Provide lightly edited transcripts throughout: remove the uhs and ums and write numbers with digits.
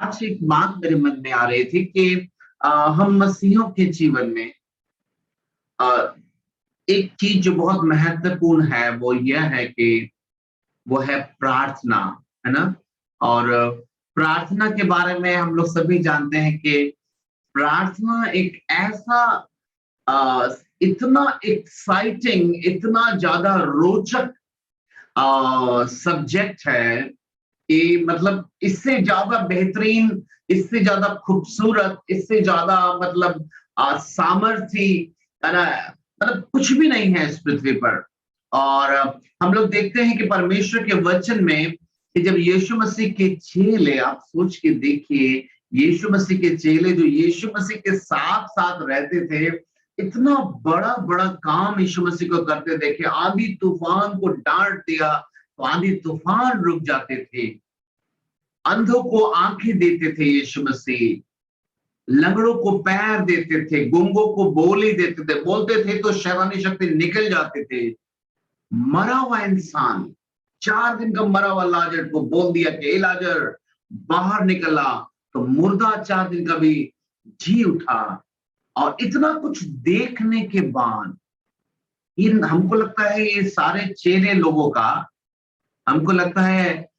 आज एक बात मेरे मन में आ रही थी कि हम मसीहियों के जीवन में अ, एक चीज जो बहुत महत्वपूर्ण है वो यह है कि वो है प्रार्थना, है ना? और प्रार्थना के बारे में हम लोग सभी जानते हैं कि प्रार्थना एक ऐसा अ, इतना एक्साइटिंग, इतना ज्यादा रोचक सब्जेक्ट है कि मतलब इससे ज्यादा बेहतरीन, इससे ज्यादा खूबसूरत, इससे ज्यादा मतलब सामर्थी, है ना? मतलब कुछ भी नहीं है इस पृथ्वी पर। और हम लोग देखते हैं कि परमेश्वर के वचन में कि जब यीशु मसीह के चेले, आप सोच के देखिए, यीशु मसीह के चेले जो यीशु मसीह के साथ साथ रहते थे, इतना बड़ा बड़ा काम यीशु मसीह को करते देखे, आंधी तूफान को डांट दिया तो आंधी तूफान रुक जाते थे, अंधों को आंखें देते थे यीशु मसीह, लंगड़ों को पैर देते थे, गूंगों को बोली देते थे, बोलते थे तो शैतानी शक्ति निकल जाते थे। मरा हुआ इंसान, 4 दिन का मरा हुआ लाजर को बोल दिया कि ए लाजर बाहर निकला, तो मुर्दा 4 दिन का भी जी उठा। और इतना कुछ देखने के बाद इन हमको लगता है ये सारे चेले लोगों का, हमको लगता है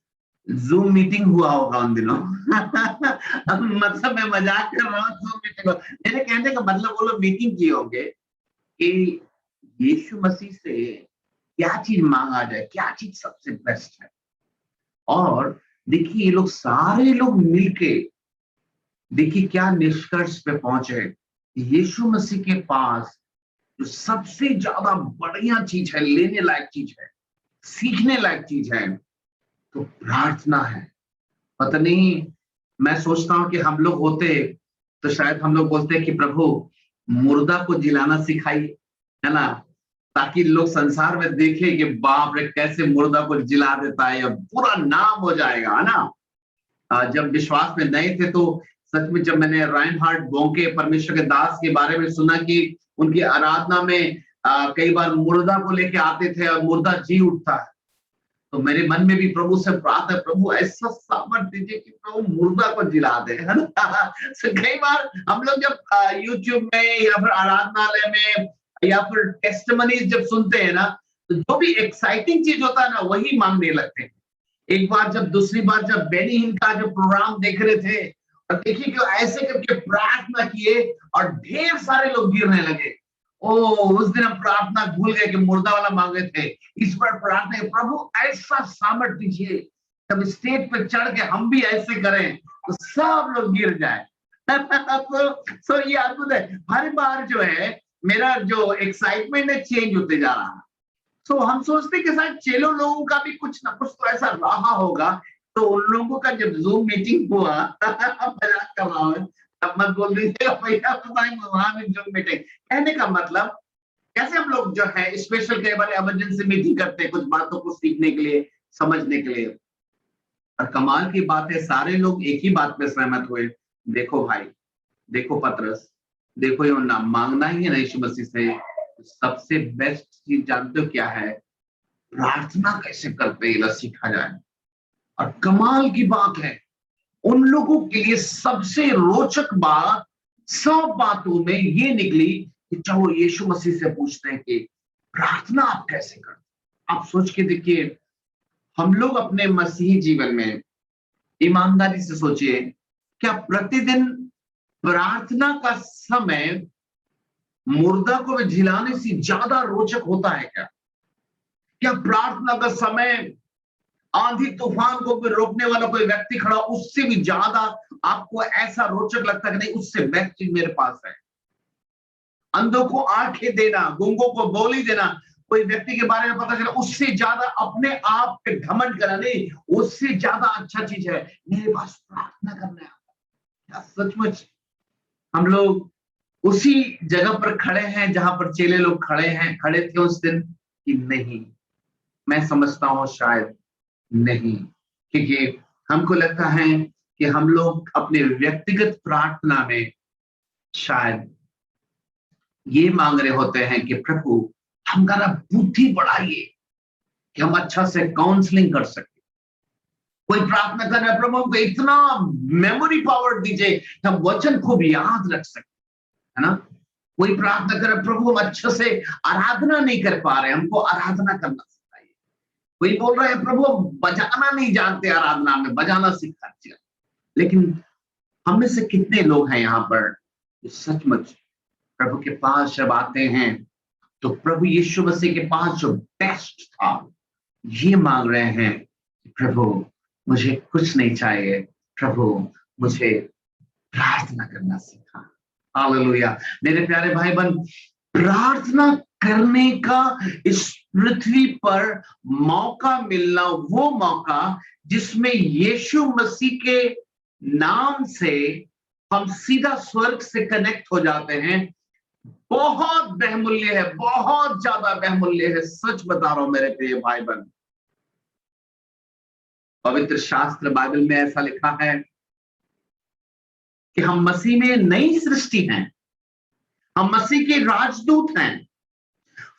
ज़ूम मीटिंग हुआ होगा उन दिनों। मतलब मैं मजाक कर रहा हूँ, ज़ूम मीटिंग मेरे कहने का मतलब वो लोग मीटिंग किए होंगे कि यीशु मसीह से क्या चीज मांगा जाए, क्या चीज सबसे बेस्ट है। और देखिए ये लोग सारे लोग मिलके देखिए क्या निष्कर्ष पे पहुंचे। यीशु मसीह के पास जो सबसे ज्यादा बढ़िया चीज है, लेने लायक चीज है, सीखने लायक चीज है, तो प्रार्थना है। पता नहीं, मैं सोचता हूँ कि हम लोग होते तो शायद हम लोग बोलते कि प्रभु मुर्दा को जिलाना सिखाइए, है ना? ताकि लोग संसार में देखें कि बाप रे कैसे मुर्दा को जिला देता है, या पूरा नाम हो जाएगा, है ना? जब विश्वास में नए थे तो सच में जब मैंने राइनहार्ड बोंके परमेश्वर के दास के बारे में सुना कि उनकी आराधना में कई बार मुर्दा को लेके आते थे और मुर्दा जी उठता है, तो मेरे मन में भी प्रभु से प्रार्थना, प्रभु ऐसा सामर्थ दीजिए कि प्रभु मुर्दा को जिला दे, है ना? so, कई बार हम लोग जब यूट्यूब में या फिर आराधनालय में या फिर टेस्टिमनीज जब सुनते हैं ना, तो जो भी एक्साइटिंग चीज होता है ना वही मांगने लगते हैं। एक बार जब, दूसरी बार जब बेनी हिन का जो प्रोग्राम देख रहे थे और देखिए कि ऐसे करके प्रार्थना किए और ढेर सारे लोग गिरने लगे। ओ, उस दिन हम प्रार्थना भूल गए कि मुर्दा वाला मांगे थे, इस पर प्रार्थना प्रभु ऐसा सामर्थ दीजिए तब स्टेज पे चढ़ के हम भी ऐसे करें तो सब लोग गिर जाए। तो ये अद्भुत है, हर बार जो है मेरा जो एक्साइटमेंट है चेंज होते जा रहा है। तो हम सोचते कि शायद चेलो लोगों का भी कुछ ना कुछ तो ऐसा रहा होगा। तो उन लोगों का जब जूम मीटिंग हुआ मजाक कर रहा हूँ, तब मत बोल दीजिए भैया वहां में जूम मीटिंग, कहने का मतलब कैसे हम लोग जो है स्पेशल कई बार इमरजेंसी मीटिंग करते हैं कुछ बातों को सीखने के लिए, समझने के लिए। और कमाल की बात है सारे लोग एक ही बात पे सहमत हुए, देखो भाई, देखो पतरस, देखो यूहन्ना, मांगना ही है ना यीशु मसीह से। सबसे बेस्ट चीज जानते हो क्या है? प्रार्थना कैसे करते हैं ये सीखा जाए। और कमाल की बात है, उन लोगों के लिए सबसे रोचक बात सब बातों में ये निकली कि चलो यीशु मसीह से पूछते हैं कि प्रार्थना आप कैसे करते। आप सोच के देखिए, हम लोग अपने मसीही जीवन में ईमानदारी से सोचिए, क्या प्रतिदिन प्रार्थना का समय मुर्दा को झिलाने से ज्यादा रोचक होता है क्या? क्या प्रार्थना का समय आंधी तूफान को भी रोकने वाला कोई व्यक्ति खड़ा उससे भी ज्यादा आपको ऐसा रोचक लगता है कि नहीं उससे बेस्ट चीज मेरे पास है? अंधों को आंखें देना, गूंगों को बोली देना, कोई व्यक्ति के बारे में पता चला, उससे ज्यादा अपने आप पे घमंड करना नहीं, उससे ज्यादा अच्छा चीज है मेरे पास प्रार्थना करना है। क्या सचमुच हम लोग उसी जगह पर खड़े हैं जहां पर चेले लोग खड़े थे उस दिन, कि नहीं? मैं समझता हूं शायद नहीं, क्योंकि हमको लगता है कि हम लोग अपने व्यक्तिगत प्रार्थना में शायद ये मांग रहे होते हैं कि प्रभु हमारा बुद्धि बढ़ाइए कि हम अच्छा से काउंसलिंग कर सके, कोई प्रार्थना कर रहा है, प्रभु हमको इतना मेमोरी पावर दीजिए कि हम वचन खूब याद रख सके, है ना। कोई प्रार्थना कर रहा है, प्रभु हम अच्छे से आराधना नहीं कर पा रहे, हमको आराधना करना सिखाइए। कोई बोल रहा है, प्रभु हम बजाना नहीं जानते, आराधना में बजाना सिखा दिया। लेकिन हम में से कितने लोग हैं यहाँ पर जो सचमुच प्रभु के पास जब आते हैं तो प्रभु यीशु मसीह के पास जो बेस्ट था ये मांग रहे हैं, प्रभु मुझे कुछ नहीं चाहिए, प्रभु मुझे प्रार्थना करना सिखा। हालेलुया। मेरे प्यारे भाई बहन, प्रार्थना करने का इस पृथ्वी पर मौका मिलना, वो मौका जिसमें यीशु मसीह के नाम से हम सीधा स्वर्ग से कनेक्ट हो जाते हैं, बहुत बहुमूल्य है, बहुत ज्यादा बहुमूल्य है। सच बता रहा हूं मेरे प्रिय भाई बहन। पवित्र शास्त्र बाइबल में ऐसा लिखा है कि हम मसीह में नई सृष्टि हैं, हम मसीह के राजदूत हैं।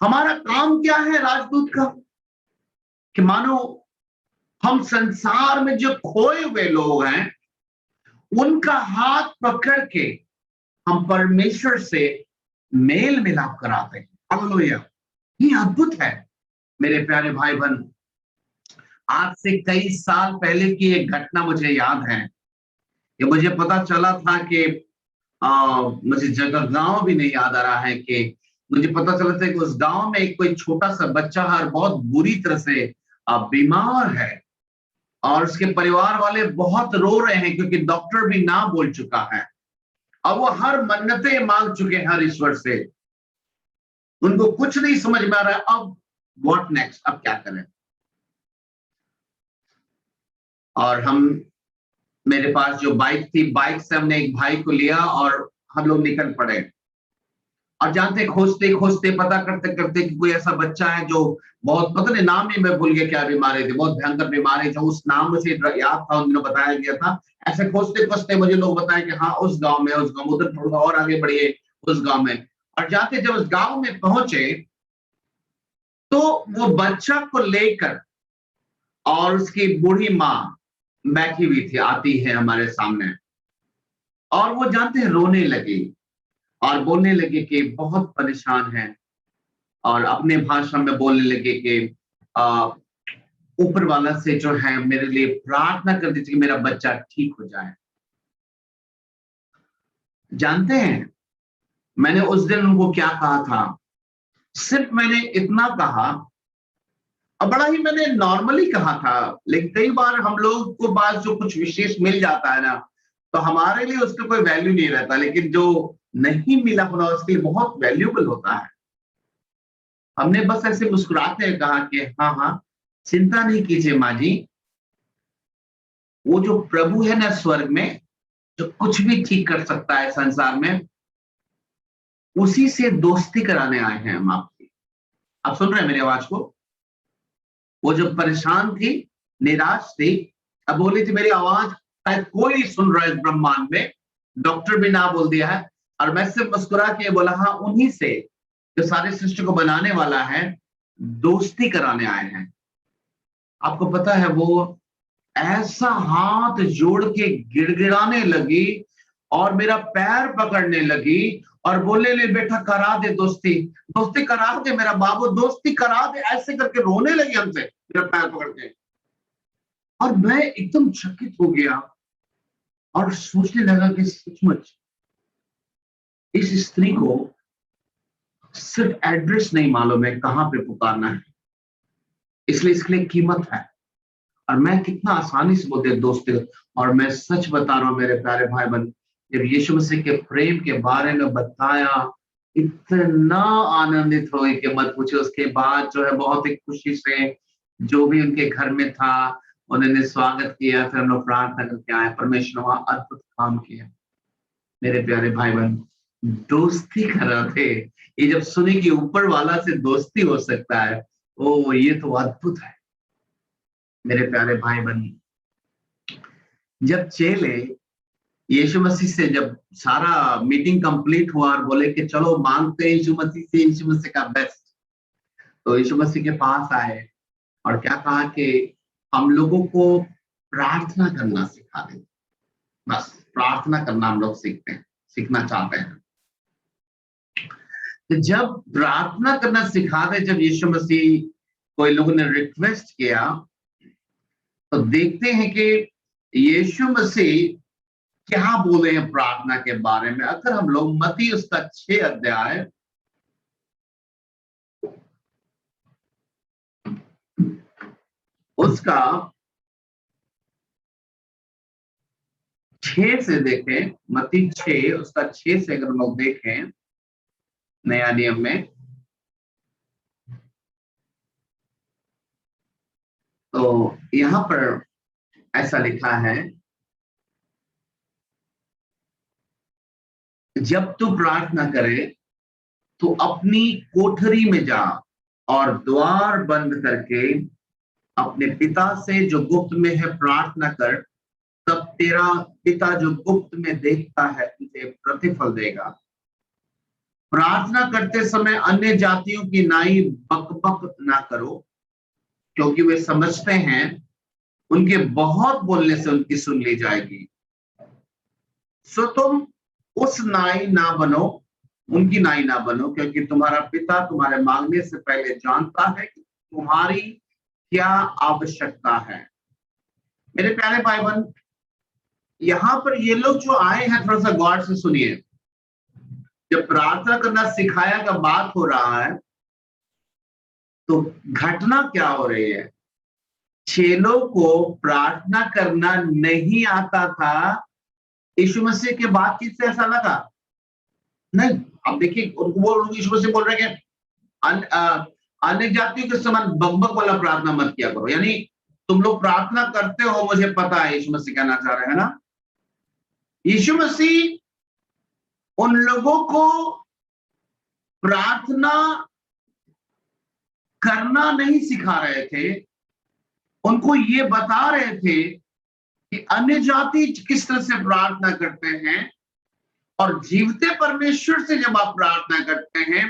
हमारा काम क्या है राजदूत का? कि मानो हम संसार में जो खोए हुए लोग हैं उनका हाथ पकड़ के हम परमेश्वर से मेल मिलाप कराते हैं। हालेलुया। ये अद्भुत है मेरे प्यारे भाई बहन। आज से कई साल पहले की एक घटना मुझे याद है। ये मुझे पता चला था कि मुझे जगह गांव भी नहीं याद आ रहा है, कि मुझे पता चला था कि उस गांव में एक कोई छोटा सा बच्चा है और बहुत बुरी तरह से बीमार है, और उसके परिवार वाले बहुत रो रहे हैं क्योंकि डॉक्टर भी ना बोल चुका है, और वो हर मन्नतें मांग चुके हैं हर ईश्वर से। उनको कुछ नहीं समझ में आ रहा है अब व्हाट नेक्स्ट, अब क्या करें। और मेरे पास जो बाइक थी, बाइक से हमने एक भाई को लिया और हम लोग निकल पड़े। और जानते खोजते खोजते पता करते करते कि कोई ऐसा बच्चा है जो बहुत, पता नहीं नाम ही मैं भूल गया क्या बीमारी थी, बहुत भयंकर बीमारी जो उस नाम मुझे याद था, उन दिनों बताया गया था। ऐसे खोजते खोजते मुझे लोग बताए कि हाँ उस गांव में, उस गांव उधर थोड़ा और आगे बढ़िए उस गांव में। और जाते जब उस गांव में पहुंचे तो वो बच्चा को लेकर और उसकी बूढ़ी माँ बैठी हुई थी, आती है हमारे सामने, और वो जानते हैं रोने लगी और बोलने लगे कि बहुत परेशान है, और अपने भाषा में बोलने लगे कि ऊपर वाला से जो है मेरे लिए प्रार्थना कर दीजिए कि मेरा बच्चा ठीक हो जाए। जानते हैं मैंने उस दिन उनको क्या कहा था? सिर्फ मैंने इतना कहा, और बड़ा ही मैंने नॉर्मली कहा था, लेकिन कई बार हम लोग को पास जो कुछ विशेष मिल जाता है ना, तो हमारे लिए उसका कोई वैल्यू नहीं रहता, लेकिन जो नहीं मिला होना उसके लिए बहुत वैल्यूबल होता है। हमने बस ऐसे मुस्कुराते हुए कहा कि हाँ हाँ चिंता नहीं कीजिए माँ जी, वो जो प्रभु है ना स्वर्ग में, जो कुछ भी ठीक कर सकता है संसार में, उसी से दोस्ती कराने आए हैं हम आपकी। आप सुन रहे हैं मेरी आवाज को? वो जो परेशान थी, निराश थी, अब बोली थी मेरी आवाज शायद कोई सुन रहा है इस ब्रह्मांड में, डॉक्टर भी ना बोल दिया है, और मैं सिर्फ मुस्कुरा के बोला हाँ उन्हीं से जो सारे सृष्टि को बनाने वाला है दोस्ती कराने आए हैं। आपको पता है वो ऐसा हाथ जोड़ के गिड़गिड़ाने लगी और मेरा पैर पकड़ने लगी और बोलने लगी बेटा करा दे दोस्ती, दोस्ती करा दे मेरा बाबू, दोस्ती करा दे, ऐसे करके रोने लगी हमसे मेरा पैर पकड़ के। और मैं एकदम चकित हो गया और सोचने लगा कि सचमुच इस स्त्री को सिर्फ एड्रेस नहीं मालूम है कहां पे पुकारना है, इसलिए इसके लिए कीमत है। और मैं कितना आसानी से बोलते दोस्ती, और मैं सच बता रहा हूं मेरे प्यारे भाई बहन, जब यीशु मसीह के प्रेम के बारे में बताया, इतना आनंदित हुए कि मत पूछे। उसके बाद जो है बहुत ही खुशी से जो भी उनके घर में था उन्होंने स्वागत किया, फिर हम लोग प्रार्थना करके आए, परमेश्वर वहां अद्भुत काम किया। मेरे प्यारे भाई बहन, दोस्ती कर रहे थे, ये जब सुने कि ऊपर वाला से दोस्ती हो सकता है, ओ ये तो अद्भुत है। मेरे प्यारे भाई बहन, जब चेले यीशु मसीह से, जब सारा मीटिंग कंप्लीट हुआ और बोले कि चलो मांगते हैं यीशु मसीह से, यीशु मसीह का बेस्ट, तो यीशु मसीह के पास आए और क्या कहा कि हम लोगों को प्रार्थना करना सिखा दे। बस प्रार्थना करना हम लोग सीखना चाहते हैं। तो जब प्रार्थना करना सिखा दे, जब यीशु मसीह कोई लोगों ने रिक्वेस्ट किया, तो देखते हैं कि यीशु मसीह क्या बोले हैं प्रार्थना के बारे में। अगर हम लोग मत्ती उसका 6 अध्याय उसका 6 से देखें, मत्ती 6 उसका 6 से अगर हम लोग देखें नया नियम में, तो यहां पर ऐसा लिखा है, जब तू प्रार्थना करे तो अपनी कोठरी में जा और द्वार बंद करके अपने पिता से जो गुप्त में है प्रार्थना कर, तब तेरा पिता जो गुप्त में देखता है तुझे प्रतिफल देगा। प्रार्थना करते समय अन्य जातियों की नाई बकबक ना करो, क्योंकि वे समझते हैं उनके बहुत बोलने से उनकी सुन ली जाएगी। सो तुम उस नाई ना बनो, उनकी नाई ना बनो, क्योंकि तुम्हारा पिता तुम्हारे मांगने से पहले जानता है कि तुम्हारी क्या आवश्यकता है। मेरे प्यारे भाई बहन, यहां पर ये लोग जो आए हैं, थोड़ा सा गौर से सुनिए। जब प्रार्थना करना सिखाया का बात हो रहा है, तो घटना क्या हो रही है? चेलों को प्रार्थना करना नहीं आता था। यीशु मसीह के बातचीत से ऐसा लगा नहीं। अब देखिए, उनको बोल यीशु मसीह बोल रहे हैं कि अन्य जातियों के समान बकबक वाला प्रार्थना मत किया करो। यानी तुम लोग प्रार्थना करते हो, मुझे पता है, यीशु मसीह कहना चाह रहे हैं ना। यीशु मसीह उन लोगों को प्रार्थना करना नहीं सिखा रहे थे, उनको ये बता रहे थे कि अन्य जाति किस तरह से प्रार्थना करते हैं और जीवते परमेश्वर से जब आप प्रार्थना करते हैं,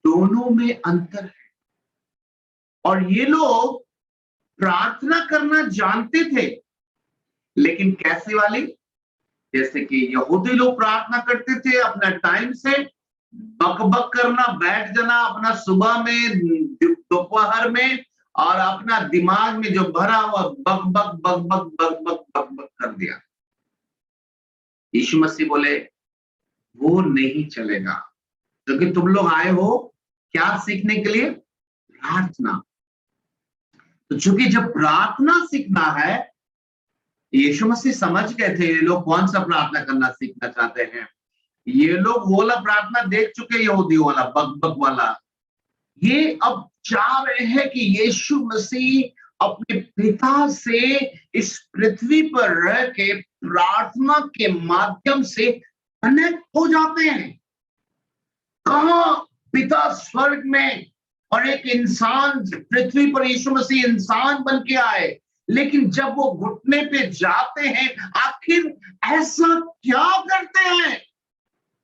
दोनों में अंतर है। और ये लोग प्रार्थना करना जानते थे, लेकिन कैसी वाली? जैसे कि यहूदी लोग प्रार्थना करते थे अपना टाइम से, बकबक करना, बैठ जाना अपना सुबह में, दोपहर में, और अपना दिमाग में जो भरा हुआ बक बक बक बक बक बक बक बक कर दिया। यीशु मसीह बोले वो नहीं चलेगा, क्योंकि तुम लोग आए हो क्या सीखने के लिए? प्रार्थना। तो चूंकि जब प्रार्थना सीखना है, यीशु मसीह समझ गए थे ये लोग कौन सा प्रार्थना करना सीखना चाहते हैं। ये लोग वो वाला प्रार्थना देख चुके, यहूदी वाला बक बक वाला। ये अब चाह रहे हैं कि यीशु मसीह अपने पिता से इस पृथ्वी पर रह के प्रार्थना के माध्यम से कनेक्ट हो जाते हैं। कहा पिता स्वर्ग में, और एक इंसान पृथ्वी पर, यीशु मसीह इंसान बन के आए, लेकिन जब वो घुटने पे जाते हैं, आखिर ऐसा क्या करते हैं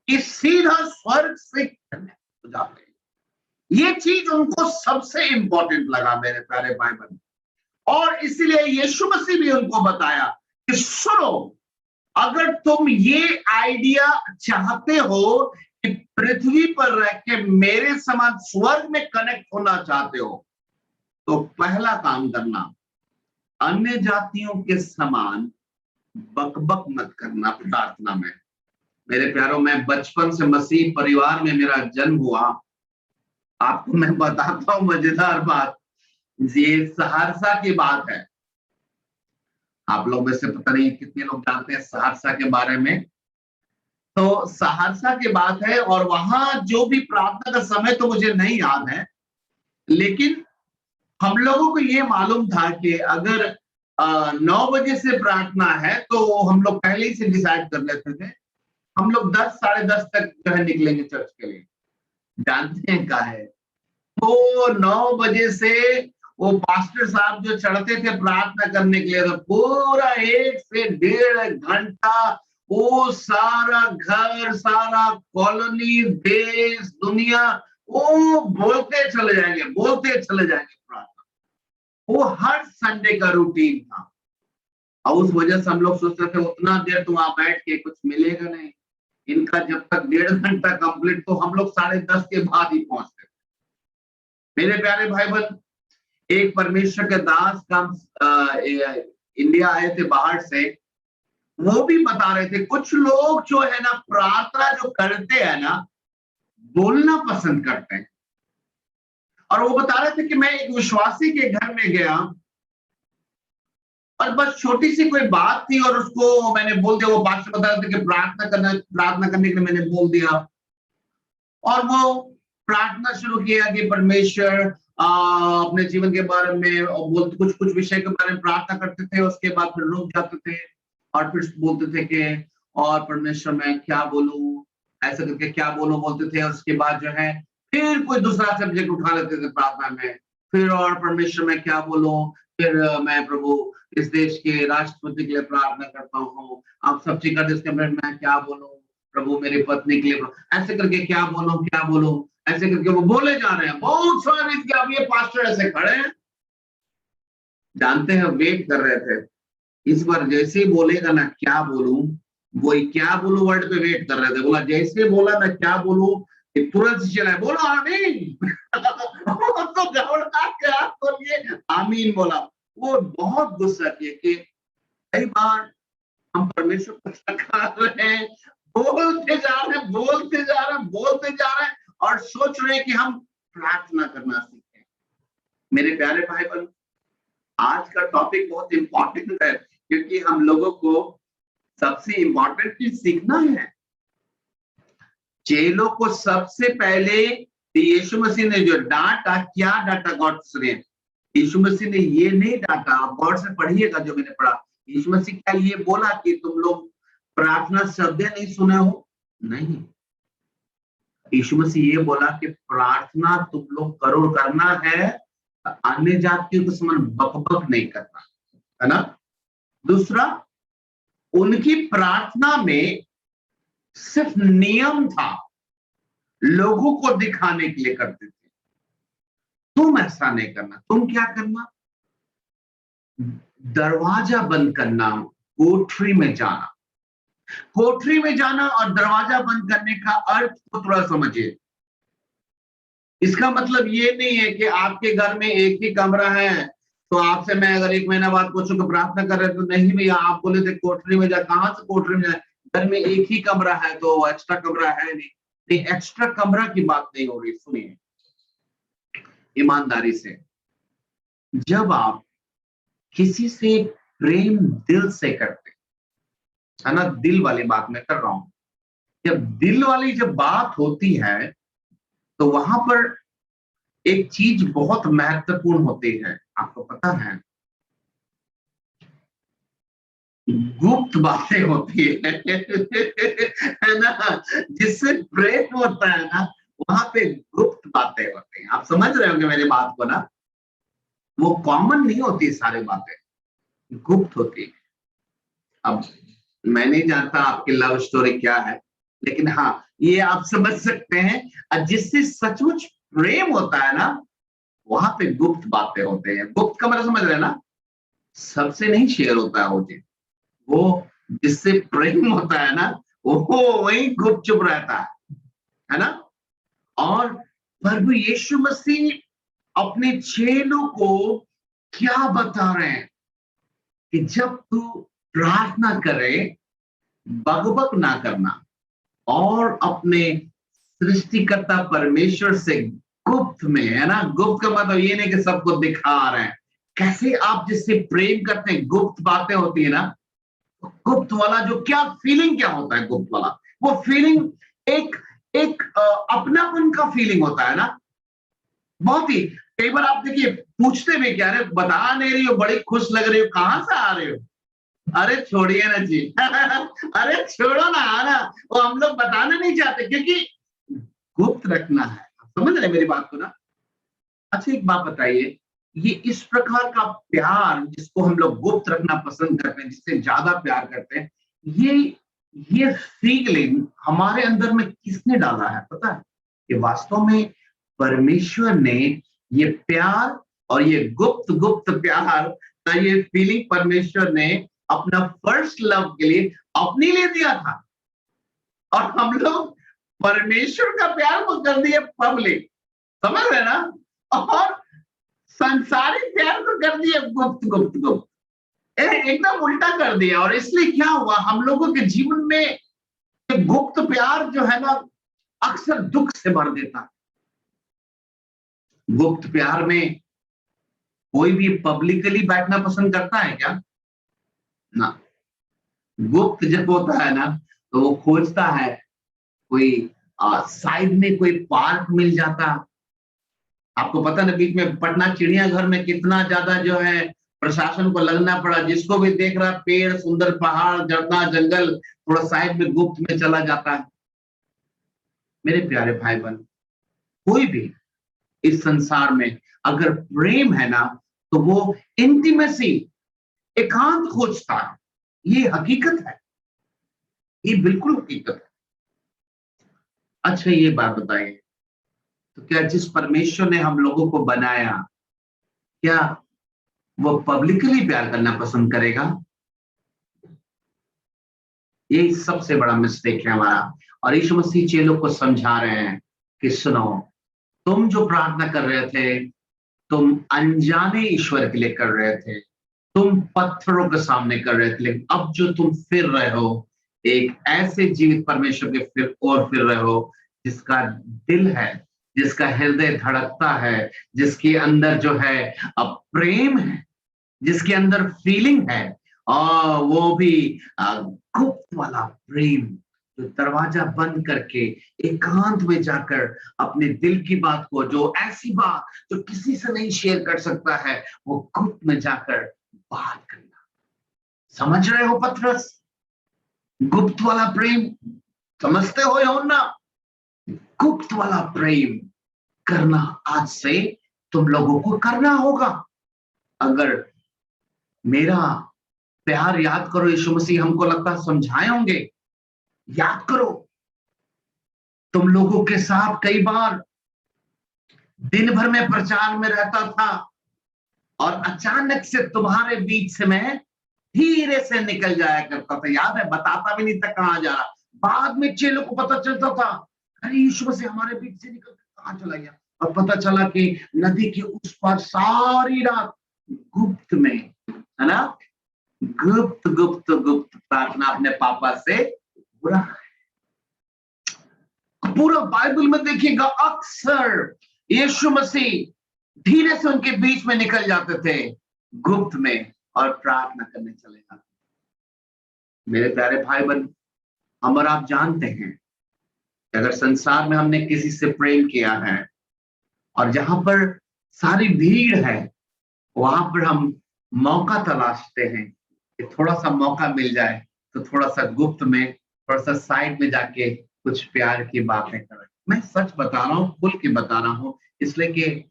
कि सीधा स्वर्ग से कनेक्ट हो जाते हैं। ये चीज उनको सबसे इंपॉर्टेंट लगा मेरे प्यारे भाई बहन, और इसलिए यीशु मसीह भी उनको बताया कि सुनो, अगर तुम ये आइडिया चाहते हो कि पृथ्वी पर रह के मेरे समान स्वर्ग में कनेक्ट होना चाहते हो, तो पहला काम करना, अन्य जातियों के समान बकबक मत करना प्रार्थना में। मेरे प्यारों, मैं बचपन से मसीह परिवार में मेरा जन्म हुआ। आपको मैं बताता हूं मजेदार बात, ये सहरसा की बात है। आप लोग में से पता नहीं कितने लोग जानते हैं सहरसा के बारे में। तो सहरसा की बात है, और वहां जो भी प्रार्थना का समय तो मुझे नहीं याद है, लेकिन हम लोगों को ये मालूम था कि अगर 9 बजे से प्रार्थना है तो हम लोग पहले ही से डिसाइड कर लेते थे, हम लोग 10 साढ़े 10 तक जो है निकलेंगे चर्च के लिए। जानते हैं क्या है? तो 9 बजे से वो पास्टर साहब जो चढ़ते थे प्रार्थना करने के लिए, तो पूरा 1 से 1.5 घंटा वो सारा घर, सारा कॉलोनी, देश, दुनिया, वो बोलते चले जाएंगे, बोलते चले जाएंगे प्रार्थना। वो हर संडे का रूटीन था। और उस वजह से हम लोग सोचते थे उतना देर तो वहां बैठ के कुछ मिलेगा नहीं, इनका जब तक 1.5 घंटा कंप्लीट, तो हम लोग 10:30 के बाद ही पहुंचते थे। मेरे प्यारे भाई बहन, एक परमेश्वर के दास का इंडिया आए थे बाहर से, वो भी बता रहे थे कुछ लोग जो है ना प्रार्थना जो करते हैं ना, बोलना पसंद करते हैं। और वो बता रहे थे कि मैं एक विश्वासी के घर में गया और बस छोटी सी कोई बात थी और उसको मैंने बोल दिया। वो पास्टर बता रहे थे कि प्रार्थना करने के लिए मैंने बोल दिया, और वो प्रार्थना शुरू किया कि परमेश्वर अपने जीवन के बारे में, और बोलते कुछ कुछ विषय के बारे में प्रार्थना करते थे, उसके बाद फिर रुक जाते थे और फिर बोलते थे कि और परमेश्वर मैं क्या बोलूं, ऐसा करके क्या बोलूं बोलते थे। उसके बाद जो है फिर कोई दूसरा सब्जेक्ट उठा लेते थे प्रार्थना में, फिर और परमेश्वर मैं क्या बोलूं, फिर मैं प्रभु इस देश के राष्ट्रपति के लिए प्रार्थना करता हूँ, आप सब चीज कर इसके बारे में मैं क्या बोलूं प्रभु, मेरी पत्नी के लिए ऐसे करके क्या बोलूं, ऐसे करके वो बोले जा रहे हैं बहुत सारे। अब ये पास्टर ऐसे खड़े हैं, जानते हैं वेट कर रहे थे, इस बार जैसे ही बोलेगा ना क्या बोलूं, वही क्या बोलूं वर्ड पे वेट कर रहे थे। बोला जैसे बोला ना क्या बोलूं, ये तुरंत चला बोलो आमीन। तो घबरा के आप बोलिए आमीन बोला। वो बहुत गुस्सा किए कि कई बार हम परमेश्वर को कर रहे हैं, बोलते जा रहे हैं और सोच रहे हैं कि हम प्रार्थना करना सीखें। मेरे प्यारे भाई बहन, आज का टॉपिक बहुत इंपॉर्टेंट है, क्योंकि हम लोगों को सबसे इंपॉर्टेंट चीज सीखना है। चेलों को सबसे पहले यीशु मसीह ने जो डांटा, क्या डांटा गॉड ने? यीशु मसीह ने ये नहीं डांटा, आप गौर से पढ़िएगा जो मैंने पढ़ा। यीशु मसीह क्या ये बोला कि तुम लोग प्रार्थना शब्द नहीं सुने हो? नहीं, यीशु मसीह ये बोला कि प्रार्थना तुम लोग करो, करना है अन्य जातियों के समान बकबक नहीं करना, है ना। दूसरा, उनकी प्रार्थना में सिर्फ नियम था, लोगों को दिखाने के लिए करते थे। तुम ऐसा नहीं करना। तुम क्या करना? दरवाजा बंद करना, कोठरी में जाना। कोठरी में जाना और दरवाजा बंद करने का अर्थ को थोड़ा समझिए। इसका मतलब ये नहीं है कि आपके घर में एक ही कमरा है, तो आपसे मैं अगर 1 महीना बाद पूछूं कि प्रार्थना कर रहे तो नहीं भैया, आप बोले थे कोठरी में जा। कहां से कोठरी में जाए? घर में एक ही कमरा है तो एक्स्ट्रा कमरा है नहीं। एक्स्ट्रा कमरा की बात नहीं हो रही। सुनिए ईमानदारी से, जब आप किसी से प्रेम दिल से करते, है ना, दिल वाली बात मैं कर रहा हूं, जब दिल वाली जब बात होती है तो वहां पर एक चीज बहुत महत्वपूर्ण होती है, आपको पता है, गुप्त बातें होती है ना। जिससे प्रेम होता है ना, वहां पे गुप्त बातें होती हैं। आप समझ रहे होंगे मेरी बात को ना। वो कॉमन नहीं होती, सारी बातें गुप्त होती है। अब मैं नहीं जानता आपकी लव स्टोरी क्या है, लेकिन हाँ ये आप समझ सकते हैं, जिससे सचमुच प्रेम होता है ना, वहां पे गुप्त बातें होते हैं। गुप्त का मतलब समझ रहे हैं ना, सबसे नहीं शेयर होता है वो चीज। वो जिससे प्रेम होता है ना, वो वही गुपचुप रहता है ना। और प्रभु यीशु मसीह अपने चेलों को क्या बता रहे हैं कि जब तू प्रार्थना करे, बकबक ना करना, और अपने सृष्टिकर्ता परमेश्वर से गुप्त में, है ना। गुप्त का मतलब ये नहीं कि सबको दिखा रहे हैं। कैसे आप जिससे प्रेम करते हैं, गुप्त बातें होती है ना। गुप्त वाला जो क्या फीलिंग क्या होता है, गुप्त वाला वो फीलिंग एक एक अपनापन का फीलिंग होता है ना। बहुत ही कई बार आप देखिए पूछते भी क्या, अरे बता नहीं रही हो, बड़ी खुश लग रही हो, कहां से आ रहे हो? अरे छोड़िए ना जी। अरे छोड़ो ना, आना। वो हम लोग बताना नहीं चाहते क्योंकि गुप्त रखना है। समझ रहे मेरी बात को ना। अच्छा एक बात बताइए, ये इस प्रकार का प्यार जिसको हम लोग गुप्त रखना पसंद करते हैं, जिससे ज्यादा प्यार करते हैं, ये फीलिंग हमारे अंदर में किसने डाला है पता है? ये वास्तव में परमेश्वर ने ये प्यार और ये गुप्त गुप्त प्यार का ये फीलिंग परमेश्वर ने अपना फर्स्ट लव के लिए अपने लिए दिया था, और हम लोग परमेश्वर का प्यार को कर दिए पब्लिक, समझ रहे ना, और संसारिक प्यार को कर दिए गुप्त गुप्त गुप्त, एकदम उल्टा कर दिया। और इसलिए क्या हुआ, हम लोगों के जीवन में गुप्त प्यार जो है ना अक्सर दुख से भर देता। गुप्त प्यार में कोई भी पब्लिकली बैठना पसंद करता है क्या? ना। गुप्त जब होता है ना तो वो खोजता है कोई साइड में कोई पार्क मिल जाता। आपको पता ना, बीच में पटना चिड़ियाघर में कितना ज्यादा जो है प्रशासन को लगना पड़ा, जिसको भी देख रहा पेड़, सुंदर पहाड़, झरना, जंगल, थोड़ा साइड में गुप्त में चला जाता है। मेरे प्यारे भाई बहन, कोई भी इस संसार में अगर प्रेम है ना तो वो इंटीमेसी, एकांत खोजता है। ये हकीकत है, ये बिल्कुल हकीकत है। अच्छा ये बात बताइए, तो क्या जिस परमेश्वर ने हम लोगों को बनाया, क्या वो पब्लिकली प्यार करना पसंद करेगा? ये सबसे बड़ा मिस्टेक है हमारा। और यीशु मसीह चेलों को समझा रहे हैं कि सुनो, तुम जो प्रार्थना कर रहे थे, तुम अनजाने ईश्वर के लिए कर रहे थे, तुम पत्थरों के सामने कर रहे थे, लेकिन अब जो तुम फिर रहे हो, एक ऐसे जीवित परमेश्वर के फिर रहे हो जिसका दिल है, जिसका हृदय धड़कता है, जिसके अंदर जो है अब प्रेम है, जिसके अंदर फीलिंग है, और वो भी गुप्त वाला प्रेम, जो दरवाजा बंद करके एकांत में जाकर अपने दिल की बात को, जो ऐसी बात जो किसी से नहीं शेयर कर सकता है, वो गुप्त में जाकर बात करना। समझ रहे हो पतरस? गुप्त वाला प्रेम समझते हो यूहन्ना? गुप्त वाला प्रेम करना आज से तुम लोगों को करना होगा। अगर मेरा प्यार याद करो, यीशु मसीह हमको लगता है समझाए होंगे, याद करो तुम लोगों के साथ कई बार दिन भर में प्रचार में रहता था और अचानक से तुम्हारे बीच से मैं धीरे से निकल जाया करता था। याद है, बताता भी नहीं था कहां जा रहा। बाद में चेलों को पता चलता था, अरे यीशु मसीह हमारे बीच से निकल कहां चला गया, और पता चला कि नदी के उस पार सारी रात गुप्त में, है ना, गुप्त गुप्त गुप्त प्रार्थना अपने पापा से पूरा। पूरा बाइबल में देखिएगा अक्सर यीशु मसीह धीरे से उनके बीच में निकल जाते थे गुप्त में और प्रार्थना करने चले जाते। मेरे प्यारे भाई बहन, हम और आप जानते हैं कि अगर संसार में हमने किसी से प्रेम किया है और जहां पर सारी भीड़ है, वहां पर हम मौका तलाशते हैं कि थोड़ा सा मौका मिल जाए तो थोड़ा सा गुप्त में, थोड़ा सा साइड में जाके कुछ प्यार की बातें करें। मैं सच बता रहा हूं, खुल के बता रहा हूं, इसलिए कि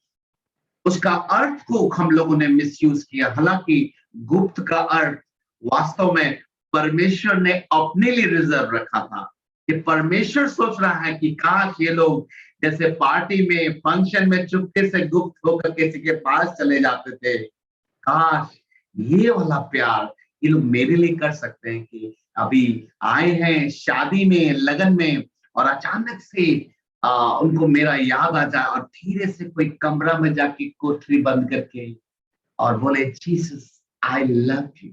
उसका अर्थ को हम लोगों ने मिसयूज किया। हालांकि गुप्त का अर्थ वास्तव में परमेश्वर ने अपने लिए रिजर्व रखा था, कि परमेश्वर सोच रहा है कि काश ये लोग जैसे पार्टी में, फंक्शन में चुपके से गुप्त होकर किसी के पास चले जाते थे, काश ये वाला प्यार ये लोग मेरे लिए कर सकते हैं कि अभी आए हैं शादी में, लगन में, और अचानक से उनको मेरा याद आ जाए और धीरे से कोई कमरा में जाके कोठरी बंद करके और बोले, Jesus I love you,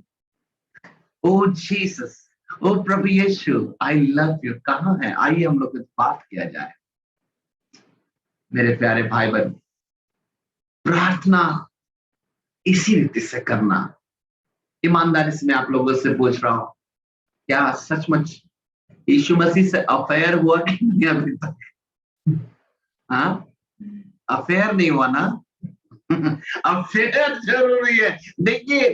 oh Jesus, oh प्रभु यीशु आई लव यू। कहाँ है? आइए हम लोग बात किया जाए। मेरे प्यारे भाई बहन, प्रार्थना इसी रीति से करना। ईमानदारी से मैं आप लोगों से पूछ रहा हूं, क्या सचमुच यीशु मसीह से अफेयर हुआ कि नहीं अभी तक? हाँ, अफेयर नहीं हुआ ना? अफेयर जरूरी है। देखिए,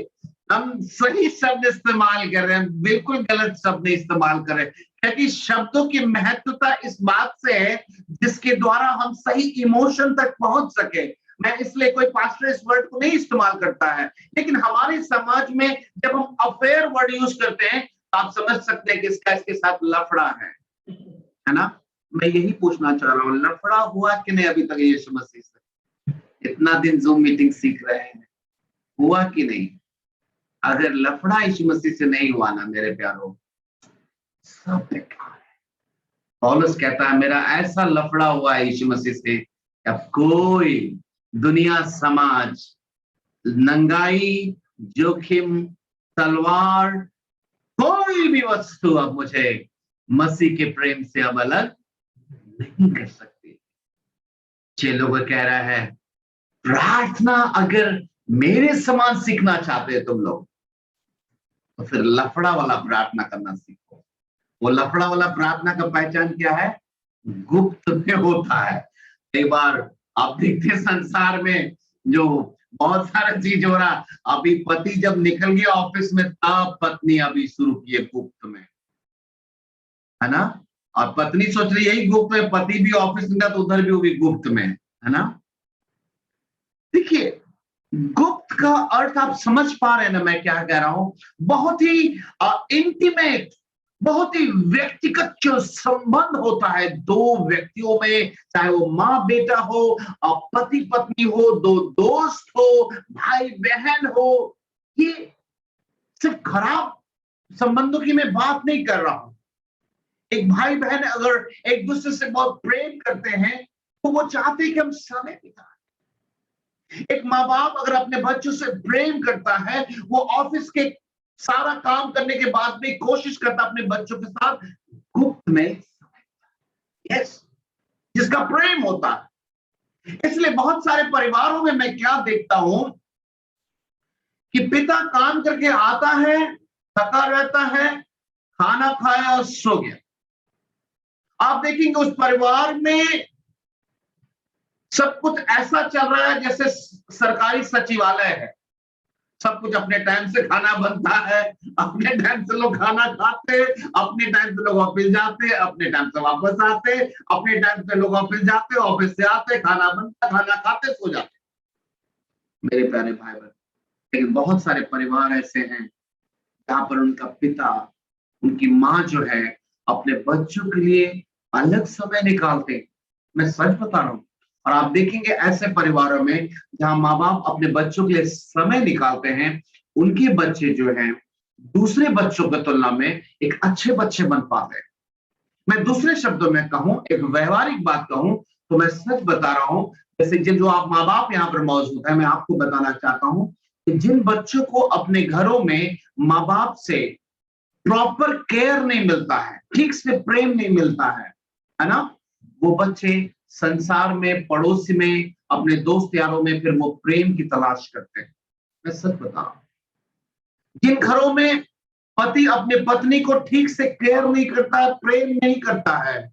हम सही शब्द इस्तेमाल कर रहे हैं, बिल्कुल गलत शब्द नहीं इस्तेमाल कर रहे, क्योंकि शब्दों की महत्वता इस बात से है जिसके द्वारा हम सही इमोशन तक पहुंच सके। मैं इसलिए कोई पास्टर इस वर्ड को नहीं इस्तेमाल करता है, लेकिन हमारे समाज में जब हम अफेयर वर्ड यूज करते हैं तो आप समझ सकते हैं कि इसके साथ लफड़ा है ना? मैं यही पूछना चाह रहा हूँ, लफड़ा हुआ कि नहीं अभी तक यीशु मसीह से? इतना दिन जूम मीटिंग सीख रहे हैं, हुआ कि नहीं? अगर लफड़ा यीशु मसीह से नहीं हुआ ना मेरे प्यारो, सब बेकार है। पौलुस कहता है मेरा ऐसा लफड़ा हुआ है यीशु मसीह से, अब कोई दुनिया, समाज, नंगाई, जोखिम, तलवार, कोई भी वस्तु अब मुझे मसीह के प्रेम से अब अलग नहीं कर सकती। चेलों को कह रहा है प्रार्थना अगर मेरे समान सीखना चाहते हैं तुम लोग, तो फिर लफड़ा वाला प्रार्थना करना सीखो। वो लफड़ा वाला प्रार्थना का पहचान क्या है? गुप्त में होता है। कई बार आप देखते हैं संसार में जो बहुत सारा चीज हो रहा, अभी पति जब निकल गया ऑफिस में तब पत्नी अभी शुरू की है गुप्त में, है ना? और पत्नी सोच रही यही गुप्त में, पति भी ऑफिस में तो उधर भी वो भी गुप्त में, है ना? देखिए गुप्त का अर्थ आप समझ पा रहे हैं ना मैं क्या कह रहा हूं? बहुत ही इंटीमेट, बहुत ही व्यक्तिगत जो संबंध होता है दो व्यक्तियों में, चाहे वो माँ बेटा हो, पति पत्नी हो, दो दोस्त हो, भाई बहन हो, ये सिर्फ खराब संबंधों की मैं बात नहीं कर रहा हूं। एक भाई बहन अगर एक दूसरे से बहुत प्रेम करते हैं तो वो चाहते हैं कि हम समय बिताएं। एक माँ बाप अगर अपने बच्चों से प्रेम करता है, वो ऑफिस के सारा काम करने के बाद भी कोशिश करता अपने बच्चों के साथ गुप्त में, यस, जिसका प्रेम होता है। इसलिए बहुत सारे परिवारों में मैं क्या देखता हूं कि पिता काम करके आता है, थका रहता है, खाना खाया और सो गया। आप देखेंगे उस परिवार में सब कुछ ऐसा चल रहा है जैसे सरकारी सचिवालय है। सब कुछ अपने टाइम से खाना बनता है, अपने टाइम से लोग खाना खाते, अपने टाइम से लोग ऑफिस जाते, अपने टाइम से वापस आते, अपने टाइम से लोग ऑफिस जाते, ऑफिस से आते, खाना बनता, खाना खाते, सो जाते। मेरे प्यारे भाई बहन, लेकिन बहुत सारे परिवार ऐसे हैं जहां पर उनका पिता, उनकी माँ जो है अपने बच्चों के लिए अलग समय निकालते। मैं सच बता रहा हूं। और आप देखेंगे ऐसे परिवारों में जहां माँ बाप अपने बच्चों के लिए समय निकालते हैं, उनके बच्चे जो हैं दूसरे बच्चों की तुलना में एक अच्छे बच्चे बन पाते हैं। मैं दूसरे शब्दों में कहूं, एक व्यवहारिक बात कहूं, तो मैं सच बता रहा हूं, जैसे जो आप माँ बाप यहाँ पर मौजूद है, मैं आपको बताना चाहता हूं कि जिन बच्चों को अपने घरों में माँ बाप से प्रॉपर केयर नहीं मिलता है, ठीक से प्रेम नहीं मिलता है ना, वो बच्चे संसार में, पड़ोस में, अपने दोस्त यारों में फिर वो प्रेम की तलाश करते हैं। मैं सच बता रहा हूं, जिन घरों में पति अपने पत्नी को ठीक से केयर नहीं करता है, प्रेम नहीं करता है,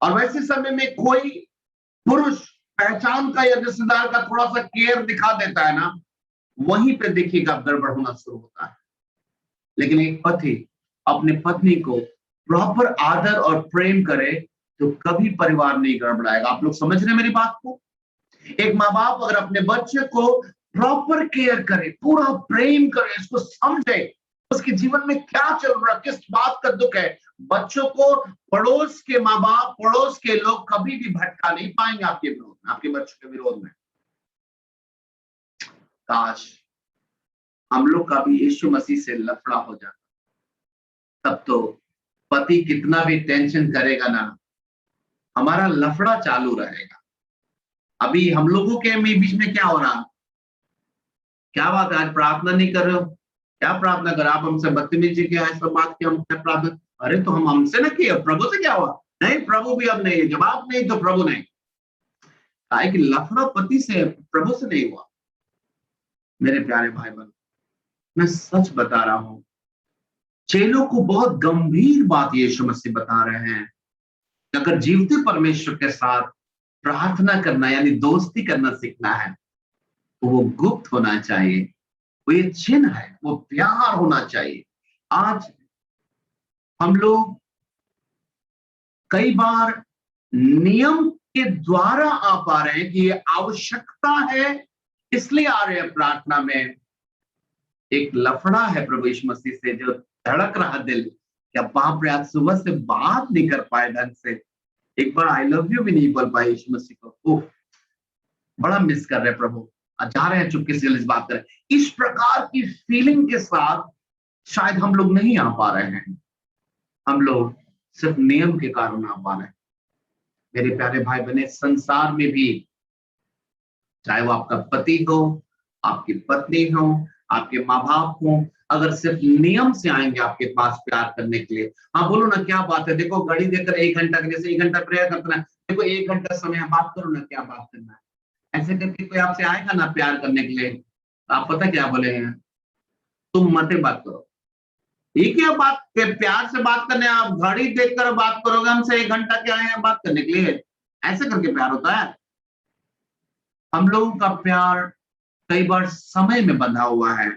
और वैसे समय में कोई पुरुष पहचान का या रिश्तेदार का थोड़ा सा केयर दिखा देता है ना, वहीं पे देखिएगा गड़बड़ होना शुरू होता है। लेकिन एक पति अपने पत्नी को प्रॉपर आदर और प्रेम करे तो कभी परिवार नहीं गड़बड़ाएगा। आप लोग समझ रहे हैं मेरी बात को? एक माँ बाप अगर अपने बच्चे को प्रॉपर केयर करे, पूरा प्रेम करे, इसको समझे उसके जीवन में क्या चल रहा, किस बात का दुख है, बच्चों को पड़ोस के माँ बाप, पड़ोस के लोग कभी भी भटका नहीं पाएंगे आपके विरोध में, आपके बच्चों के विरोध में। काश हम लोग का भी यीशु मसीह से लफड़ा हो जाता, तब तो पति कितना भी टेंशन करेगा ना, हमारा लफड़ा चालू रहेगा। अभी हम लोगों के बीच में क्या हो रहा? क्या बात है, आज प्रार्थना नहीं कर रहे हो? क्या प्रार्थना कर? आप हमसे बदतमीजी किया, ऐसा बात की, हम प्रार्थना, अरे तो हम हमसे ना किए, प्रभु से क्या हुआ? नहीं, प्रभु भी अब नहीं, जवाब नहीं तो प्रभु नहीं। कि लफड़ा पति से, प्रभु से नहीं हुआ। मेरे प्यारे भाई बहन, मैं सच बता रहा हूं, चेलों को बहुत गंभीर बात यीशु मसीह बता रहे हैं। अगर जीवते परमेश्वर के साथ प्रार्थना करना यानी दोस्ती करना सीखना है तो वो गुप्त होना चाहिए, वो ये चिन्ह है, वो प्यार होना चाहिए। आज हम लोग कई बार नियम के द्वारा आ पा रहे हैं कि ये आवश्यकता है इसलिए आ रहे हैं प्रार्थना में। एक लफड़ा है प्रभु यीशु मसीह से जो धड़क रहा दिल, क्या बाप रे आज सुबह से बात नहीं कर पाए ढंग से, एक बार आई लव यू भी नहीं बोल पाए यीशु मसीह को, बड़ा मिस कर रहे प्रभु, जा रहे हैं चुपके से इस बात करें। इस प्रकार की फीलिंग के साथ शायद हम लोग नहीं आ पा रहे हैं। हम लोग सिर्फ नियम के कारण आ पा रहे हैं। मेरे प्यारे भाई बहने, संसार में भी चाहे वो आपका पति हो, आपकी पत्नी हो, आपके माँ बाप हो, अगर सिर्फ नियम से आएंगे आपके पास प्यार करने के लिए, हाँ बोलो ना क्या बात है, देखो घड़ी देखकर 1 घंटा, जैसे 1 घंटा प्रेयर करना है, देखो 1 घंटा समय है, बात करो ना, क्या बात करना है, ऐसे करके कोई आपसे आएगा ना प्यार करने के लिए, आप पता क्या बोलेंगे, तुम मत बात करो। ये क्या बात प्यार से बात करने, आप घड़ी देखकर बात करोगे, हमसे 1 घंटा क्या है बात करने के लिए, ऐसे करके प्यार होता है? हम लोगों का प्यार कई बार समय में बंधा हुआ है,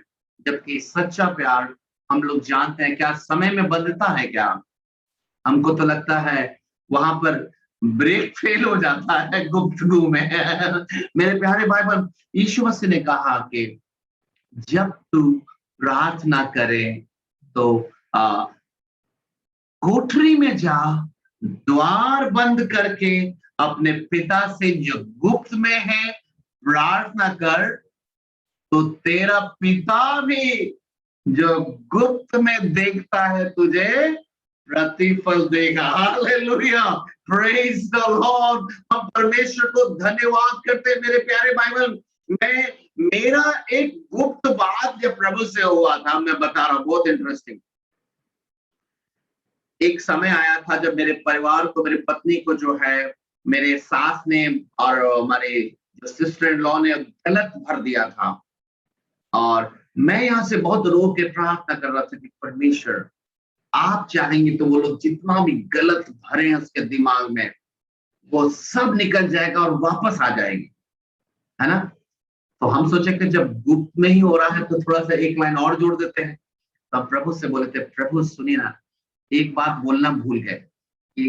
जबकि सच्चा प्यार हम लोग जानते हैं क्या समय में बंधता है क्या? हमको तो लगता है वहां पर ब्रेक फेल हो जाता है गुफ्तगू में। मेरे प्यारे भाई बहन, यीशु मसीह ने कहा कि जब तू प्रार्थना करे तो आ, कोठरी में जा, द्वार बंद करके अपने पिता से जो गुप्त में है प्रार्थना कर, तो तेरा पिता भी जो गुप्त में देखता है तुझे प्रतिफल देगा। Hallelujah, praise the Lord. हम परमेश्वर को धन्यवाद करते हैं मेरे प्यारे बाइबल। मैं मेरा एक गुप्त बात जब प्रभु से हुआ था, मैं बता रहा हूं, बहुत इंटरेस्टिंग। एक समय आया था जब मेरे परिवार को, मेरी पत्नी को जो है मेरे सास ने और हमारे जो सिस्टर इन लॉ ने गलत भर दिया था, और मैं यहाँ से बहुत रो के प्रार्थना कर रहा था कि परमेश्वर आप चाहेंगे तो वो लोग जितना भी गलत भरे हैं उसके दिमाग में, वो सब निकल जाएगा और वापस आ जाएगी, है ना? तो हम सोचे कि जब गुप्त में ही हो रहा है तो थोड़ा सा एक लाइन और जोड़ देते हैं। तब प्रभु से बोले थे, प्रभु सुनिए ना, एक बात बोलना भूल गए कि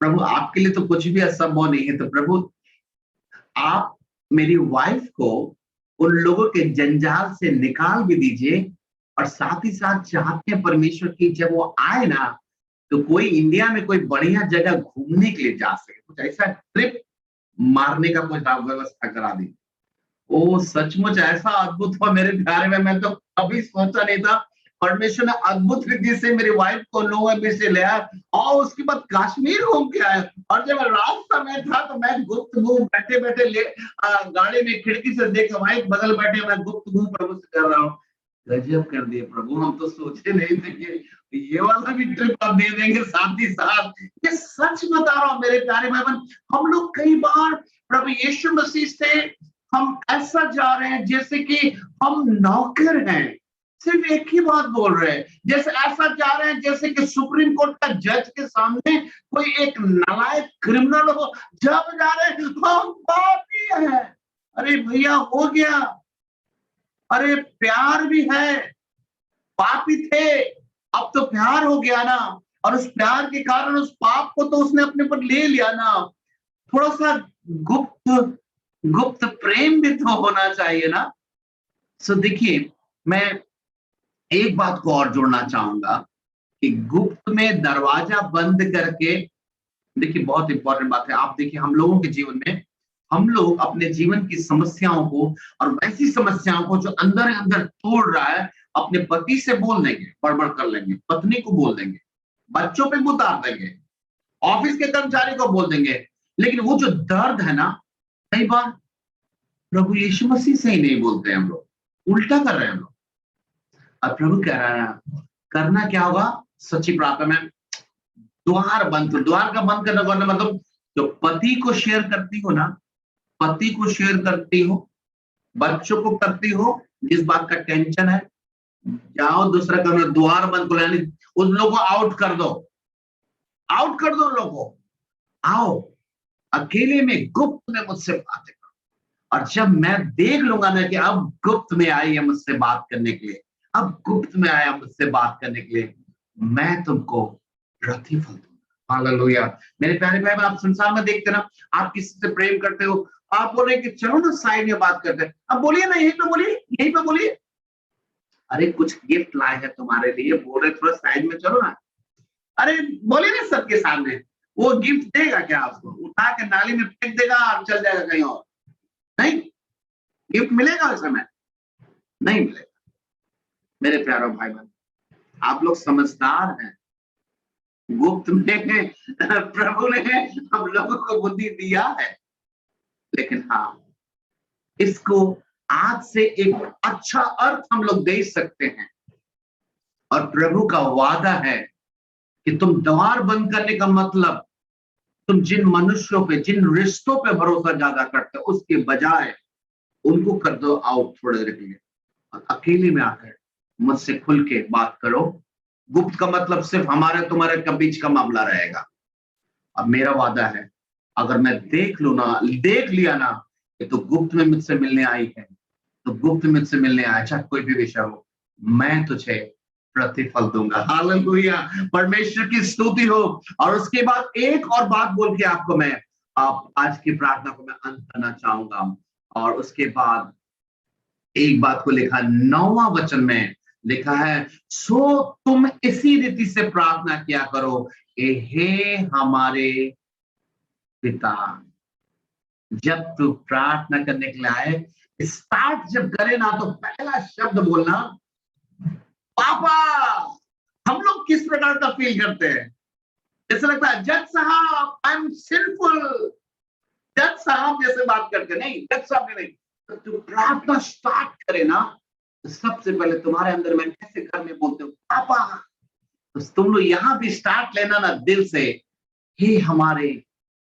प्रभु आपके लिए तो कुछ भी असंभव नहीं है, तो प्रभु आप मेरी वाइफ को उन लोगों के जंजाल से निकाल भी दीजिए, और साथ ही साथ चाहते हैं परमेश्वर की जब वो आए ना, तो कोई इंडिया में कोई बढ़िया जगह घूमने के लिए जा सके, कुछ ऐसा ट्रिप मारने का कुछ व्यवस्था करा दी। ओ सचमुच ऐसा अद्भुत हुआ मेरे प्यारे में, मैं तो कभी सोचा नहीं था। परमेश्वर ने अद्भुत रीति से मेरी वाइफ को लोगों में से ले आया, और उसके बाद कश्मीर घूम के आया। और जब रात समय था तो मैं गुफ्तगू बैठे बैठे गाड़ी में खिड़की से देख, वाइफ बगल बैठे, मैं गुफ्तगू प्रभु से कर रहा हूँ। गजब कर दिए प्रभु, हम तो सोचे नहीं थे कि ये वाला भी ट्रिप आप दे देंगे साथ ही साथ। ये सच बता रहा हूँ मेरे प्यारे भाई बहन, हम लोग कई बार प्रभु यीशु मसीह से हम ऐसा जा रहे हैं जैसे कि हम नौकर हैं, सिर्फ एक ही बात बोल रहे हैं, जैसे ऐसा जा रहे हैं जैसे कि सुप्रीम कोर्ट का जज के सामने कोई एक नालायक क्रिमिनल हो, जब जा रहे हैं हम पापी हैं। अरे भैया हो गया, अरे प्यार भी है, पापी थे, अब तो प्यार हो गया ना, और उस प्यार के कारण उस पाप को तो उसने अपने पर ले लिया ना। थोड़ा सा गुप्त गुप्त प्रेम भी तो होना चाहिए ना। सो देखिए, मैं एक बात को और जोड़ना चाहूंगा कि गुप्त में दरवाजा बंद करके, देखिए बहुत इंपॉर्टेंट बात है। आप देखिए हम लोगों के जीवन में, हम लोग अपने जीवन की समस्याओं को, और वैसी समस्याओं को जो अंदर अंदर तोड़ रहा है, अपने पति से बोल देंगे, बड़बड़ कर लेंगे, पत्नी को बोल देंगे, बच्चों पे उतार देंगे, ऑफिस के कर्मचारी को बोल देंगे, लेकिन वो जो दर्द है ना, कई बार प्रभु यीशु मसीह से ही नहीं बोलते हैं हम लोग, उल्टा कर रहे हैं हम लोग। अब प्रभु कह रहा है करना क्या होगा, सच्ची प्रार्थना में द्वार बंद कर, द्वार का बंद करना मतलब जो पति को शेयर करती हो ना, पति को शेयर करती हो, बच्चों को करती हो, जिस बात का टेंशन है, जाओ दूसरा कमरा, द्वार बंद करो, यानी उन लोगों को आउट कर दो, आउट कर दो उन लोगों को, आओ अकेले में गुप्त में मुझसे बातें करो। और जब मैं देख लूंगा ना कि अब गुप्त में आई है मुझसे बात करने के लिए, अब गुप्त में आया मुझसे बात करने के लिए, मैं तुमको प्रतिफल दूंगा। हालेलुया। मेरे प्यारे भाई, आप संसार में देखते ना, आप किसी से प्रेम करते हो, आप बोल रहे हैं कि चलो ना साइड में बात करते हैं, अब बोलिए ना, यहीं पे बोलिए, यहीं पे बोलिए। अरे कुछ गिफ्ट लाए हैं तुम्हारे लिए, बोल रहे थोड़ा साइड में चलो ना। अरे बोलिए ना सबके सामने, वो गिफ्ट देगा क्या आपको? उठा के नाली में फेंक देगा और चल जाएगा कहीं और? नहीं, गिफ्ट मिलेगा उस समय? नहीं मिलेगा। मेरे प्यारों भाई बहन, आप लोग समझदार हैं। गुप्त में प्रभु ने हम लोगों को बुद्धि दिया है, लेकिन हाँ, इसको आज से एक अच्छा अर्थ हम लोग दे सकते हैं। और प्रभु का वादा है कि तुम द्वार बंद करने का मतलब, तुम जिन मनुष्यों पे, जिन रिश्तों पे भरोसा ज्यादा करते हो, उसके बजाय उनको कर दो आउट थोड़े देर के लिए, और अकेले में आकर मुझसे खुल के बात करो। गुप्त का मतलब सिर्फ हमारे तुम्हारे के बीच का मामला रहेगा। अब मेरा वादा है, अगर मैं देख लिया ना कि तो गुप्त में मुझसे मिलने आई है, तो गुप्त में मुझसे मिलने आया, चाहे कोई भी विषय हो, मैं तुझे प्रतिफल दूंगा। हालेलुया, परमेश्वर की स्तुति हो। और उसके बाद एक और बात बोल के आपको मैं, आप आज की प्रार्थना को मैं अंत करना चाहूंगा। और उसके बाद एक बात को लिखा 9वां वचन में लिखा है, सो तुम इसी रीति से प्रार्थना किया करो, हे हमारे पिता। जब तू प्रार्थना करने के लिए आए, स्टार्ट जब करे ना, तो पहला शब्द बोलना पापा। हम लोग किस प्रकार का फील करते हैं? जैसे लगता है जज साहब आई एम सिंफुल, जज साहब जैसे बात करते नहीं, जज साहब ने नहीं। तो तू प्रार्थना स्टार्ट करे ना, तो सबसे पहले तुम्हारे अंदर में कैसे घर में बोलते हो पापा, तो तुम लोग यहाँ भी स्टार्ट लेना ना दिल से, हे हमारे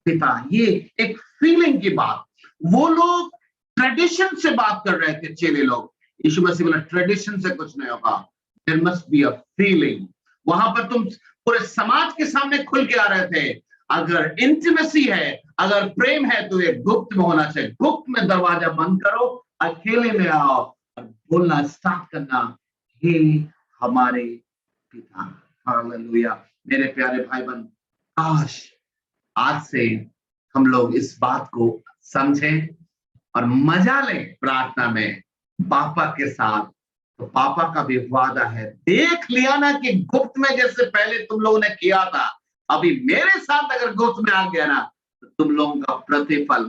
पिता। ये एक फीलिंग की बात। वो लोग ट्रेडिशन से बात कर रहे थे, चेले लोग। यीशु मसीह बोला ट्रेडिशन से कुछ नहीं होगा, there must be a feeling. वहां पर तुम पूरे समाज के सामने खुल के आ रहे थे। अगर इंटीमेसी है, अगर प्रेम है, तो ये गुप्त में होना चाहिए। गुप्त में दरवाजा बंद करो, अकेले में आओ और बोलना स्टार्ट करना, हे हमारे पिता। हालेलुया। मेरे प्यारे भाई बहन, काश आज से हम लोग इस बात को समझें और मजा लें प्रार्थना में पापा के साथ। तो पापा का भी वादा है, देख लिया ना कि गुप्त में जैसे पहले तुम लोगों ने किया था, अभी मेरे साथ अगर गुप्त में आ गया ना, तो तुम लोगों का प्रतिफल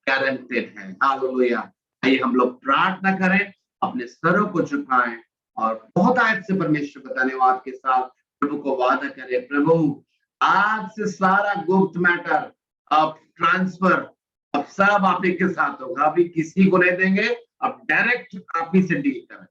गारंटेड है। हालेलुया। आइए हम लोग प्रार्थना करें, अपने सरों को झुकाएं और बहुत आयत से परमेश्वर का धन्यवाद के साथ प्रभु को वादा करें, प्रभु आज से सारा गुप्त मैटर, अब ट्रांसफर, अब सब आप ही के साथ होगा। अभी किसी को नहीं देंगे, अब डायरेक्ट आप ही से डील करें।